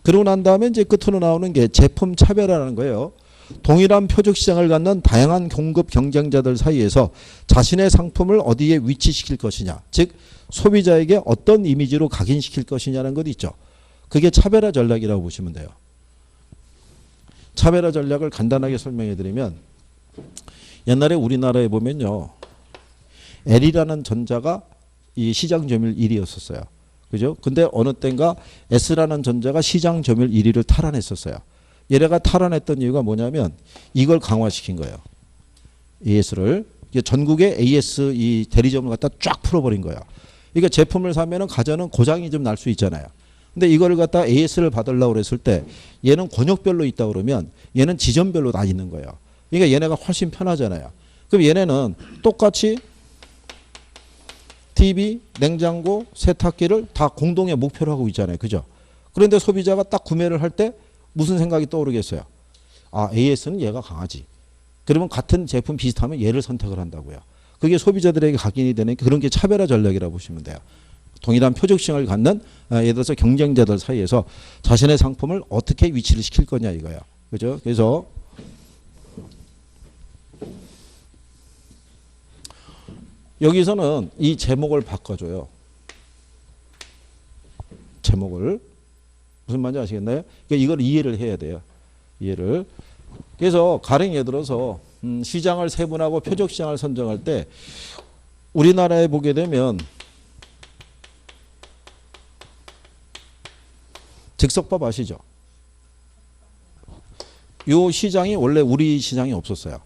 그러고 난 다음에 이제 끝으로 나오는 게 제품 차별화라는 거예요. 동일한 표적 시장을 갖는 다양한 공급 경쟁자들 사이에서 자신의 상품을 어디에 위치시킬 것이냐, 즉 소비자에게 어떤 이미지로 각인시킬 것이냐는 것 있죠. 그게 차별화 전략이라고 보시면 돼요. 차별화 전략을 간단하게 설명해 드리면 옛날에 우리나라에 보면요. L이라는 전자가 이 시장 점유율 1위였었어요. 그죠? 근데 어느 때인가 S라는 전자가 시장 점유율 1위를 탈환했었어요. 얘네가 탈환했던 이유가 뭐냐면 이걸 강화시킨 거예요. AS를. 전국에 AS 이 대리점을 갖다 쫙 풀어버린 거예요. 그러니까 제품을 사면은 가전은 고장이 좀 날 수 있잖아요. 근데 이거를 갖다 AS를 받으려고 그랬을 때 얘는 권역별로 있다 그러면 얘는 지점별로 다 있는 거예요. 그러니까 얘네가 훨씬 편하잖아요. 그럼 얘네는 똑같이 TV, 냉장고, 세탁기를 다 공동의 목표로 하고 있잖아요. 그죠? 그런데 소비자가 딱 구매를 할 때 무슨 생각이 떠오르겠어요? 아, AS는 얘가 강하지. 그러면 같은 제품 비슷하면 얘를 선택을 한다고요. 그게 소비자들에게 각인이 되는 그런 게 차별화 전략이라고 보시면 돼요. 동일한 표적성을 갖는 예를 들어서 경쟁자들 사이에서 자신의 상품을 어떻게 위치를 시킬 거냐 이거예요. 그죠? 그래서 여기서는 이 제목을 바꿔줘요. 제목을. 무슨 말인지 아시겠나요? 그러니까 이걸 이해를 해야 돼요. 이해를. 그래서 가령 예를 들어서 시장을 세분하고 표적 시장을 선정할 때 우리나라에 보게 되면 즉석밥 아시죠? 이 시장이 원래 우리 시장이 없었어요.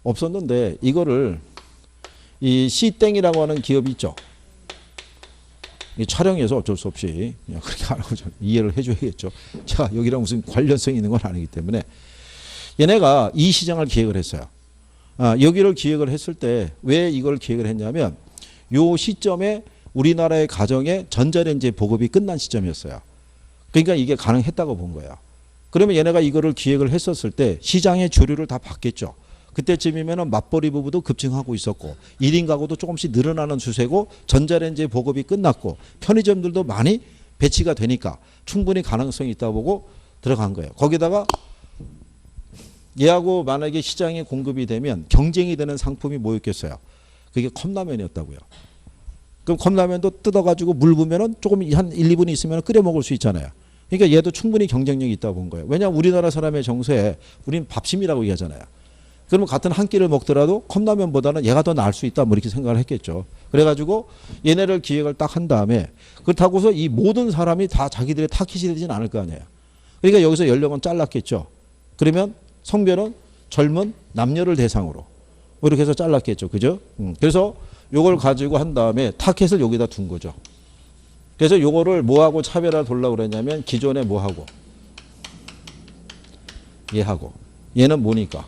없었는데 이거를 이 C땡이라고 하는 기업이 있죠. 이 촬영에서 어쩔 수 없이 그냥 그렇게 알고 좀 이해를 해줘야겠죠. 자, 여기랑 무슨 관련성이 있는 건 아니기 때문에 얘네가 이 시장을 기획을 했어요. 여기를 기획을 했을 때 왜 이걸 기획을 했냐면 요 시점에 우리나라의 가정에 전자레인지 보급이 끝난 시점이었어요. 그러니까 이게 가능했다고 본 거예요. 그러면 얘네가 이거를 기획을 했었을 때 시장의 주류를 다 봤겠죠. 그때쯤이면 맞벌이 부부도 급증하고 있었고 1인 가구도 조금씩 늘어나는 추세고 전자레인지 보급이 끝났고 편의점들도 많이 배치가 되니까 충분히 가능성이 있다고 보고 들어간 거예요. 거기다가 얘하고 만약에 시장에 공급이 되면 경쟁이 되는 상품이 뭐였겠어요? 그게 컵라면이었다고요. 그럼 컵라면도 뜯어가지고 물 부으면은 조금 한 1, 2분 있으면 끓여 먹을 수 있잖아요. 그러니까 얘도 충분히 경쟁력이 있다고 본 거예요. 왜냐하면 우리나라 사람의 정서에 우리는 밥심이라고 얘기하잖아요. 그러면 같은 한 끼를 먹더라도 컵라면보다는 얘가 더 나을 수 있다 뭐 이렇게 생각을 했겠죠. 그래가지고 얘네를 기획을 딱 한 다음에 그렇다고서 이 모든 사람이 다 자기들의 타깃이 되진 않을 거 아니에요. 그러니까 여기서 연령은 잘랐겠죠. 그러면 성별은 젊은 남녀를 대상으로 뭐 이렇게 해서 잘랐겠죠. 그죠? 그래서 요걸 가지고 한 다음에 타켓을 여기다 둔 거죠. 그래서 요거를 뭐하고 차별화 돌라고 그랬냐면 기존에 뭐하고 얘하고 얘는 뭐니까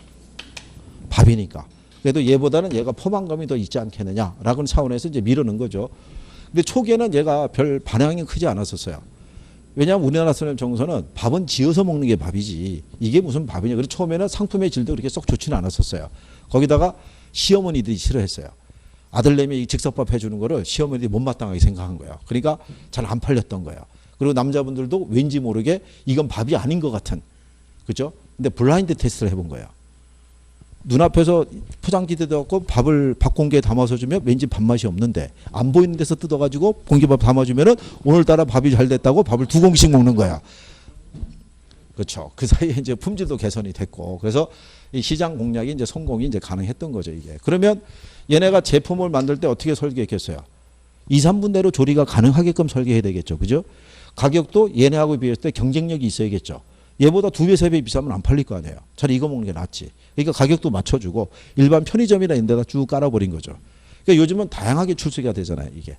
밥이니까 그래도 얘보다는 얘가 포만감이 더 있지 않겠느냐라는 차원에서 이제 미루는 거죠. 근데 초기에는 얘가 별 반향이 크지 않았었어요. 왜냐하면 우리나라 사람 정서는 밥은 지어서 먹는 게 밥이지 이게 무슨 밥이냐. 그래서 처음에는 상품의 질도 그렇게 썩 좋지는 않았었어요. 거기다가 시어머니들이 싫어했어요. 아들내미 즉석밥 해주는 거를 시어머니들이 못마땅하게 생각한 거예요. 그러니까 잘 안 팔렸던 거예요. 그리고 남자분들도 왠지 모르게 이건 밥이 아닌 것 같은, 그죠? 근데 블라인드 테스트를 해본 거예요. 눈앞에서 포장지 뜯어갖고 밥을 밥 공기에 담아서 주면 왠지 밥맛이 없는데 안 보이는 데서 뜯어가지고 공기밥 담아주면은 오늘따라 밥이 잘 됐다고 밥을 2공기씩 먹는 거야. 그렇죠. 그 사이에 이제 품질도 개선이 됐고, 그래서 이 시장 공략이 이제 성공이 이제 가능했던 거죠, 이게. 그러면 얘네가 제품을 만들 때 어떻게 설계했겠어요? 2, 3분 내로 조리가 가능하게끔 설계해야 되겠죠, 그죠? 가격도 얘네하고 비했을 때 경쟁력이 있어야겠죠. 얘보다 2배, 3배 비싸면 안 팔릴 거 아니에요. 차라리 이거 먹는 게 낫지. 그러니까 가격도 맞춰주고 일반 편의점이나 이런 데다 쭉 깔아버린 거죠. 그러니까 요즘은 다양하게 출시가 되잖아요, 이게.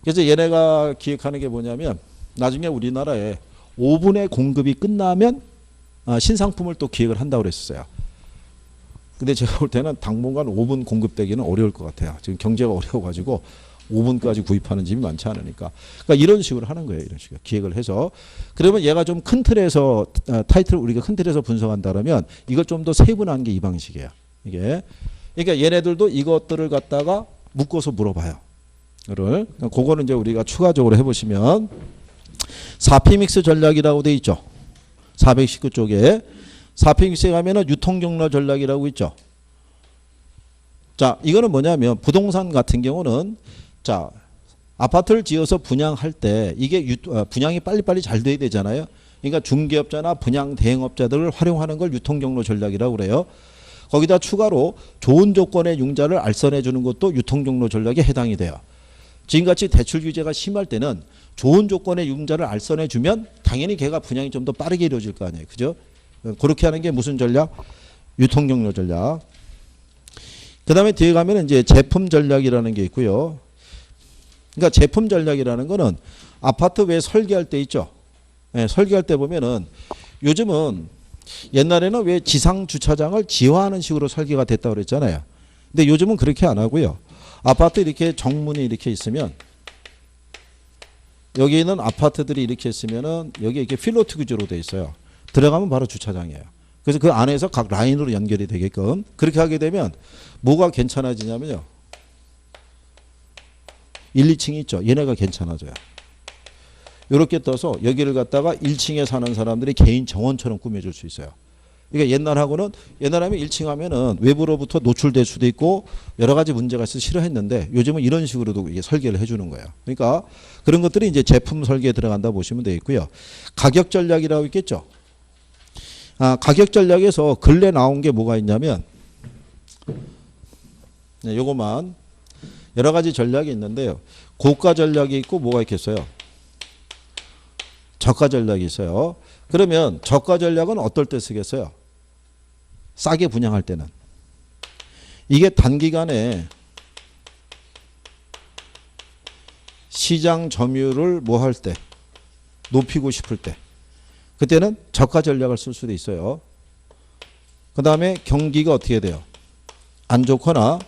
그래서 얘네가 기획하는 게 뭐냐면 나중에 우리나라에 오븐의 공급이 끝나면 신상품을 또 기획을 한다고 그랬었어요. 근데 제가 볼 때는 당분간 오븐 공급되기는 어려울 것 같아요. 지금 경제가 어려워가지고 오븐까지 구입하는 집이 많지 않으니까. 그러니까 이런 식으로 하는 거예요. 이런 식으로 기획을 해서. 그러면 얘가 좀 큰 틀에서 타이틀을 우리가 큰 틀에서 분석한다면 이걸 좀 더 세분화한 게 이 방식이에요. 이게. 그러니까 얘네들도 이것들을 갖다가 묶어서 물어봐요. 그거는 이제 우리가 추가적으로 해보시면 4P믹스 전략이라고 돼 있죠. 419쪽에 4P믹스에 가면은 유통경로 전략이라고 있죠. 자, 이거는 뭐냐면 부동산 같은 경우는 자, 아파트를 지어서 분양할 때 이게 분양이 빨리빨리 잘 돼야 되잖아요. 그러니까 중개업자나 분양 대행업자들을 활용하는 걸 유통경로 전략이라고 그래요. 거기다 추가로 좋은 조건의 융자를 알선해 주는 것도 유통경로 전략에 해당이 돼요. 지금같이 대출 규제가 심할 때는 좋은 조건의 융자를 알선해 주면 당연히 걔가 분양이 좀 더 빠르게 이루어질 거 아니에요. 그죠? 그렇게 하는 게 무슨 전략? 유통경로 전략. 그 다음에 뒤에 가면 이제 제품 전략이라는 게 있고요. 그러니까 제품 전략이라는 거는 아파트 왜 설계할 때 있죠. 네, 설계할 때 보면은 요즘은 옛날에는 왜 지상 주차장을 지화하는 식으로 설계가 됐다고 그랬잖아요. 근데 요즘은 그렇게 안 하고요. 아파트 이렇게 정문이 이렇게 있으면 여기 있는 아파트들이 이렇게 있으면은 여기 이렇게 필로트 구조로 돼 있어요. 들어가면 바로 주차장이에요. 그래서 그 안에서 각 라인으로 연결이 되게끔 그렇게 하게 되면 뭐가 괜찮아지냐면요. 1, 2층이 있죠. 얘네가 괜찮아져요. 이렇게 떠서 여기를 갖다가 1층에 사는 사람들이 개인 정원처럼 꾸며줄 수 있어요. 그러니까 옛날하면 1층 하면은 외부로부터 노출될 수도 있고 여러 가지 문제가 있어서 싫어했는데 요즘은 이런 식으로도 이게 설계를 해주는 거예요. 그러니까 그런 것들이 이제 제품 설계에 들어간다 보시면 되겠고요. 가격 전략이라고 있겠죠. 가격 전략에서 근래 나온 게 뭐가 있냐면 네, 요것만 여러 가지 전략이 있는데요. 고가 전략이 있고 뭐가 있겠어요? 저가 전략이 있어요. 그러면 저가 전략은 어떨 때 쓰겠어요? 싸게 분양할 때는. 이게 단기간에 시장 점유율을 뭐 할 때, 높이고 싶을 때, 그때는 저가 전략을 쓸 수도 있어요. 그 다음에 경기가 어떻게 돼요? 안 좋거나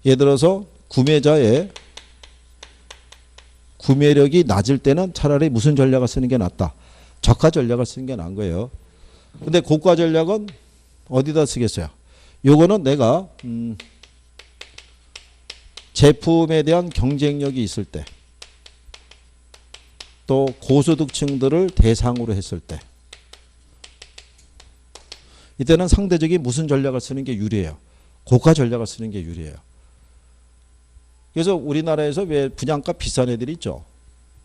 예를 들어서 구매자의 구매력이 낮을 때는 차라리 무슨 전략을 쓰는 게 낫다. 저가 전략을 쓰는 게 나은 거예요. 근데 고가 전략은 어디다 쓰겠어요? 요거는 내가 제품에 대한 경쟁력이 있을 때, 또 고소득층들을 대상으로 했을 때, 이때는 상대적인 무슨 전략을 쓰는 게 유리해요? 고가 전략을 쓰는 게 유리해요. 그래서 우리나라에서 왜 분양가 비싼 애들이 있죠.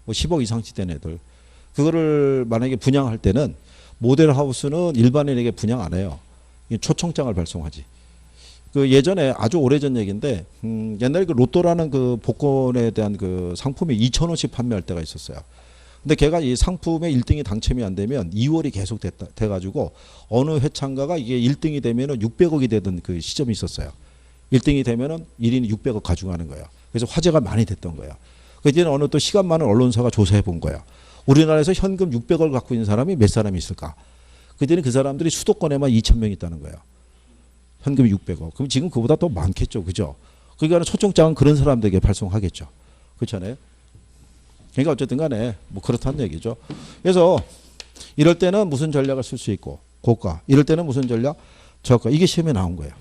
뭐 10억 이상치 된 애들. 그거를 만약에 분양할 때는 모델하우스는 일반인에게 분양 안 해요. 초청장을 발송하지. 그 예전에 아주 오래전 얘기인데 옛날에 그 로또라는 그 복권에 대한 그 상품이 2,000원씩 판매할 때가 있었어요. 근데 걔가 이 상품에 1등이 당첨이 안 되면 2월이 계속 돼가지고 어느 회창가가 이게 1등이 되면은 600억이 되던 그 시점이 있었어요. 1등이 되면은 1인이 600억 가져가는 거예요. 그래서 화제가 많이 됐던 거예요. 그때는 어느 또 시간 많은 언론사가 조사해 본 거예요. 우리나라에서 현금 600억을 갖고 있는 사람이 몇 사람이 있을까? 그때는 그 사람들이 수도권에만 2,000명 있다는 거예요. 현금이 600억. 그럼 지금 그보다 더 많겠죠. 그죠? 그러니까 초청장은 그런 사람들에게 발송하겠죠. 그렇잖아요. 그러니까 어쨌든 간에 뭐 그렇다는 얘기죠. 그래서 이럴 때는 무슨 전략을 쓸 수 있고 고가. 이럴 때는 무슨 전략? 저가. 이게 시험에 나온 거예요.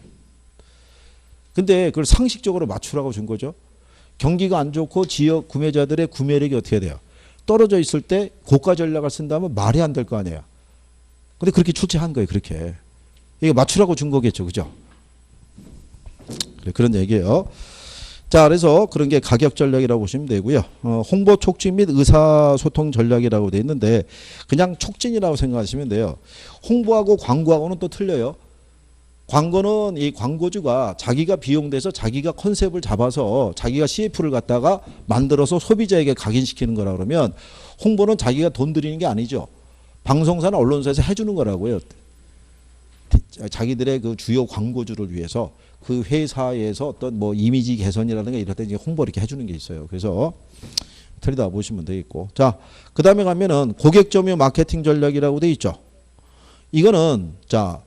근데 그걸 상식적으로 맞추라고 준 거죠. 경기가 안 좋고 지역 구매자들의 구매력이 어떻게 돼요? 떨어져 있을 때 고가 전략을 쓴다면 말이 안 될 거 아니에요. 근데 그렇게 출제한 거예요. 그렇게. 이게 맞추라고 준 거겠죠. 그죠? 그런 얘기예요. 자, 그래서 그런 게 가격 전략이라고 보시면 되고요. 홍보 촉진 및 의사소통 전략이라고 돼 있는데 그냥 촉진이라고 생각하시면 돼요. 홍보하고 광고하고는 또 틀려요. 광고는 이 광고주가 자기가 비용돼서 자기가 컨셉을 잡아서 자기가 CF를 갖다가 만들어서 소비자에게 각인시키는 거라 그러면 홍보는 자기가 돈 들이는 게 아니죠. 방송사나 언론사에서 해주는 거라고요. 자기들의 그 주요 광고주를 위해서 그 회사에서 어떤 뭐 이미지 개선이라든가 이럴 때 이제 홍보 이렇게 해주는 게 있어요. 그래서 틀리다 보시면 되겠고. 자, 그 다음에 가면은 고객 점유 마케팅 전략이라고 돼 있죠. 이거는 자,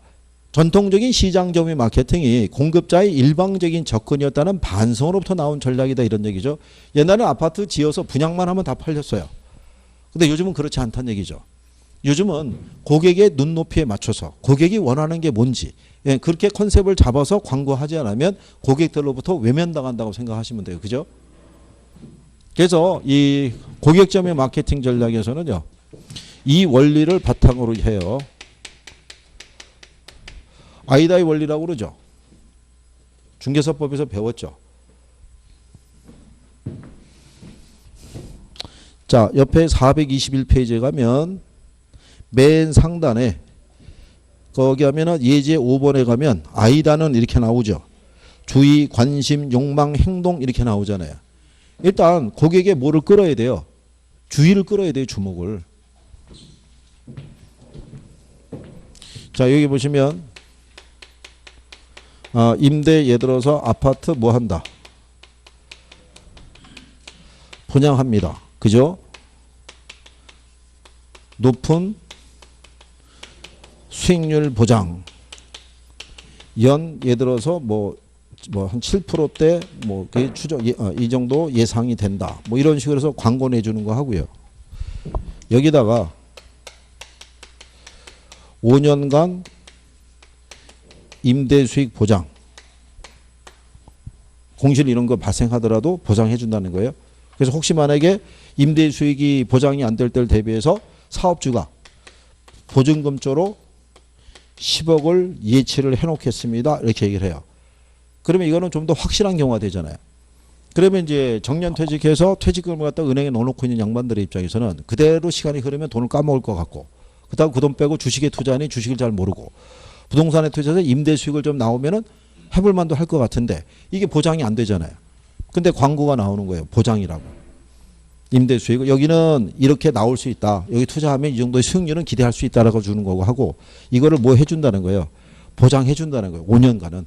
전통적인 시장 점유 마케팅이 공급자의 일방적인 접근이었다는 반성으로부터 나온 전략이다 이런 얘기죠. 옛날에는 아파트 지어서 분양만 하면 다 팔렸어요. 근데 요즘은 그렇지 않다는 얘기죠. 요즘은 고객의 눈높이에 맞춰서 고객이 원하는 게 뭔지 그렇게 컨셉을 잡아서 광고하지 않으면 고객들로부터 외면당한다고 생각하시면 돼요. 그죠? 그래서 이 고객 점유 마케팅 전략에서는요. 이 원리를 바탕으로 해요. 아이다의 원리라고 그러죠. 중개사법에서 배웠죠. 자, 옆에 421페이지에 가면 맨 상단에 거기 하면은 예제 5번에 가면 아이다는 이렇게 나오죠. 주의, 관심, 욕망, 행동 이렇게 나오잖아요. 일단 고객의 뭐를 끌어야 돼요? 주의를 끌어야 돼요. 주목을. 자, 여기 보시면 임대 예를 들어서 아파트 뭐 한다? 분양합니다. 그죠? 높은 수익률 보장. 연 예를 들어서 뭐 한 7%대 뭐 추정 이 정도 예상이 된다. 뭐 이런 식으로 해서 광고 내주는 거 하고요. 여기다가 5년간 임대 수익 보장. 공실 이런 거 발생하더라도 보장해 준다는 거예요. 그래서 혹시 만약에 임대 수익이 보장이 안 될 때를 대비해서 사업주가 보증금조로 10억을 예치를 해놓겠습니다. 이렇게 얘기를 해요. 그러면 이거는 좀 더 확실한 경우가 되잖아요. 그러면 이제 정년퇴직해서 퇴직금을 갖다 은행에 넣어놓고 있는 양반들의 입장에서는 그대로 시간이 흐르면 돈을 까먹을 것 같고 그다음 그 돈 빼고 주식에 투자하니 주식을 잘 모르고 부동산에 투자해서 임대 수익을 좀 나오면은 해볼 만도 할 것 같은데 이게 보장이 안 되잖아요. 근데 광고가 나오는 거예요. 보장이라고. 임대 수익 여기는 이렇게 나올 수 있다. 여기 투자하면 이 정도의 수익률은 기대할 수 있다라고 주는 거고 하고 이거를 뭐 해준다는 거예요. 보장해 준다는 거예요. 5년간은.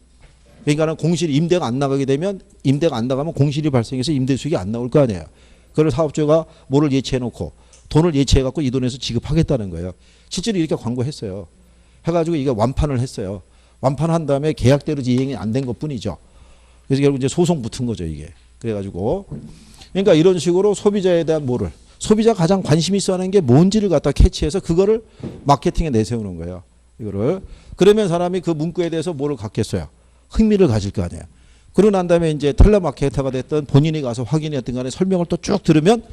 그러니까는 공실이 임대가 안 나가게 되면 임대가 안 나가면 공실이 발생해서 임대 수익이 안 나올 거 아니에요. 그걸 사업주가 뭐를 예치해 놓고 돈을 예치해 갖고 이 돈에서 지급하겠다는 거예요. 실제로 이렇게 광고했어요. 해가지고 이게 완판을 했어요. 완판한 다음에 계약대로 이행이 안 된 것뿐이죠. 그래서 결국 이제 소송 붙은 거죠 이게. 그래가지고 그러니까 이런 식으로 소비자에 대한 뭐를 소비자가 가장 관심 있어 하는 게 뭔지를 갖다 캐치해서 그거를 마케팅에 내세우는 거예요. 이거를 그러면 사람이 그 문구에 대해서 뭐를 갖겠어요? 흥미를 가질 거 아니에요. 그러고 난 다음에 이제 텔레마케터가 됐든 본인이 가서 확인했든 간에 설명을 또 쭉 들으면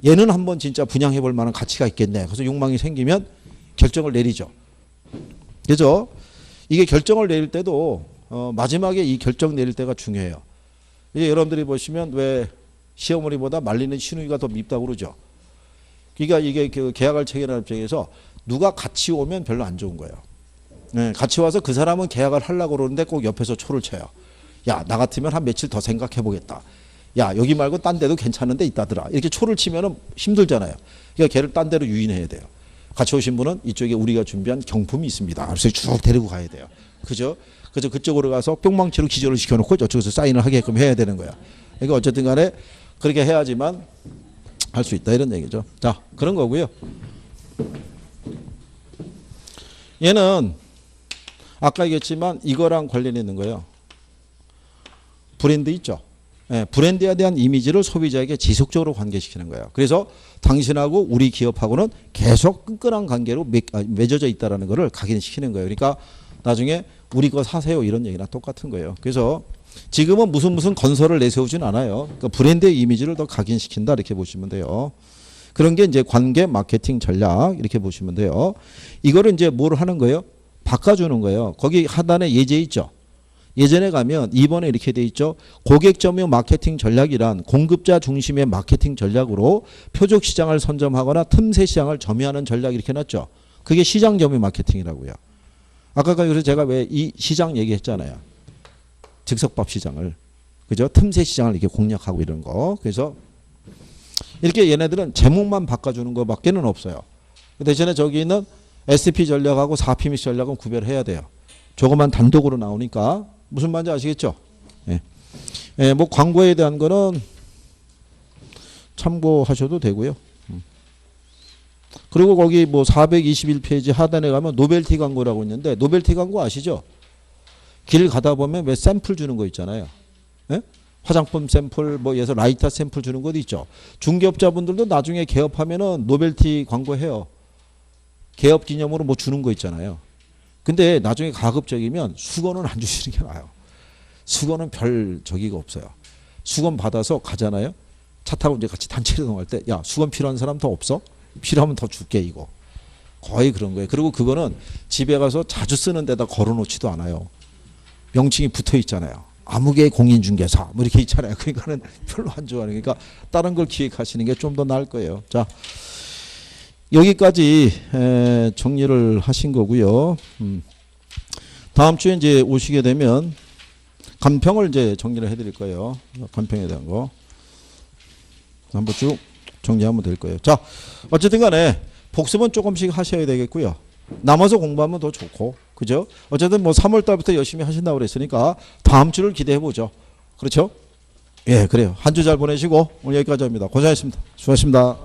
얘는 한번 진짜 분양해 볼 만한 가치가 있겠네. 그래서 욕망이 생기면 결정을 내리죠. 그래서 이게 결정을 내릴 때도 마지막에 이 결정 내릴 때가 중요해요. 이제 여러분들이 보시면 왜 시어머니보다 말리는 시누이가 더 밉다고 그러죠. 그러니까 이게 그 계약을 체결하는 입장에서 누가 같이 오면 별로 안 좋은 거예요. 네, 같이 와서 그 사람은 계약을 하려고 그러는데 꼭 옆에서 초를 쳐요. 야, 나 같으면 한 며칠 더 생각해 보겠다. 야, 여기 말고 딴 데도 괜찮은데 있다더라. 이렇게 초를 치면은 힘들잖아요. 그러니까 걔를 딴 데로 유인해야 돼요. 같이 오신 분은 이쪽에 우리가 준비한 경품이 있습니다. 그래서 쭉 데리고 가야 돼요. 그죠? 그래서 그쪽으로 가서 뿅망치로 기절을 시켜놓고 저쪽에서 사인을 하게끔 해야 되는 거야. 그러니까 어쨌든 간에 그렇게 해야지만 할 수 있다 이런 얘기죠. 자, 그런 거고요. 얘는 아까 얘기했지만 이거랑 관련이 있는 거예요. 브랜드 있죠. 예, 브랜드에 대한 이미지를 소비자에게 지속적으로 관계시키는 거예요. 그래서 당신하고 우리 기업하고는 계속 끈끈한 관계로 맺어져 있다는 것을 각인시키는 거예요. 그러니까 나중에 우리 거 사세요 이런 얘기나 똑같은 거예요. 그래서 지금은 무슨 건설을 내세우진 않아요. 그러니까 브랜드의 이미지를 더 각인시킨다 이렇게 보시면 돼요. 그런 게 이제 관계 마케팅 전략 이렇게 보시면 돼요. 이거를 이제 뭘 하는 거예요? 바꿔주는 거예요. 거기 하단에 예제 있죠. 예전에 가면 2번에 이렇게 돼 있죠. 고객 점유 마케팅 전략이란 공급자 중심의 마케팅 전략으로 표적 시장을 선점하거나 틈새 시장을 점유하는 전략 이렇게 놨죠. 그게 시장 점유 마케팅이라고요. 아까 그래서 제가 왜 이 시장 얘기했잖아요. 즉석밥 시장을. 그죠? 틈새 시장을 이렇게 공략하고 이런 거. 그래서 이렇게 얘네들은 제목만 바꿔주는 것밖에는 없어요. 대신에 저기 있는 SP 전략하고 4P 믹스 전략은 구별해야 돼요. 저것만 단독으로 나오니까 무슨 말인지 아시겠죠? 예. 예, 뭐 광고에 대한 거는 참고하셔도 되고요. 그리고 거기 뭐 421페이지 하단에 가면 노벨티 광고라고 있는데 노벨티 광고 아시죠? 길 가다 보면 왜 샘플 주는 거 있잖아요. 예? 화장품 샘플 뭐 예서 라이터 샘플 주는 것도 있죠. 중개업자분들도 나중에 개업하면은 노벨티 광고해요. 개업 기념으로 뭐 주는 거 있잖아요. 근데 나중에 가급적이면 수건은 안 주시는 게 나아요. 수건은 별 저기가 없어요. 수건 받아서 가잖아요. 차 타고 이제 같이 단체로 이동할 때 야 수건 필요한 사람 더 없어? 필요하면 더 줄게 이거. 거의 그런 거예요. 그리고 그거는 집에 가서 자주 쓰는 데다 걸어놓지도 않아요. 명칭이 붙어 있잖아요. 아무개 공인중개사 뭐 이렇게 있잖아요. 그러니까는 별로 안 좋아하는 그러니까 다른 걸 기획하시는 게 좀 더 나을 거예요. 자 여기까지 정리를 하신 거고요. 다음 주에 이제 오시게 되면 간평을 이제 정리를 해드릴 거예요. 간평에 대한 거 한번 쭉 정리하면 될 거예요. 자 어쨌든 간에 복습은 조금씩 하셔야 되겠고요. 남아서 공부하면 더 좋고 그죠? 어쨌든 뭐 3월 달부터 열심히 하신다고 그랬으니까 다음 주를 기대해 보죠. 그렇죠? 예, 그래요. 한 주 잘 보내시고 오늘 여기까지 합니다. 고생하셨습니다. 수고하셨습니다.